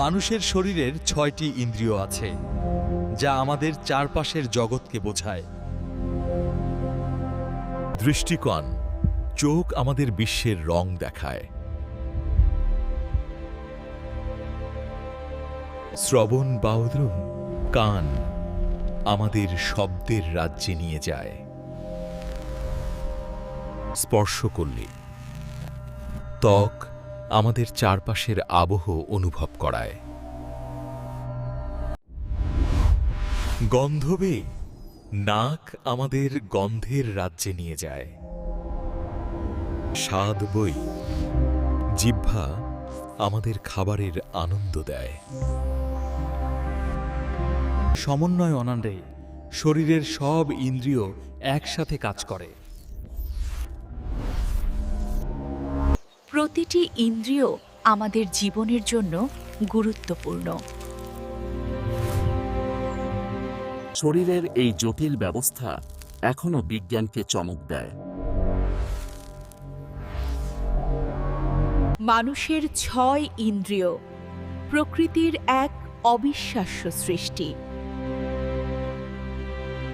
মানুষের শরীরের ৬টি ইন্দ্রিয় আছে, যা আমাদের চারপাশের জগৎকে বোঝায়। দৃষ্টিকোণ, চোখ আমাদের বিশ্বের রং দেখায়। শ্রবণ বাউদ্রুম, কান আমাদের শব্দের রাজ্যে নিয়ে যায়। স্পর্শ করলে ত্বক আমাদের চারপাশের আবহ অনুভব করায়। গন্ধবে নাক আমাদের গন্ধের রাজ্যে নিয়ে যায়। স্বাদ বই, জিহ্বা আমাদের খাবারের আনন্দ দেয়। সমন্বয় অনারে শরীরের সব ইন্দ্রিয় একসাথে কাজ করে। প্রতিটি ইন্দ্রিয় আমাদের জীবনের জন্য গুরুত্বপূর্ণ। শরীরের এই জটিল ব্যবস্থা এখনো বিজ্ঞানকে চমক দেয়। মানুষের ৬ ইন্দ্রিয় প্রকৃতির এক অবিশ্বাস্য সৃষ্টি।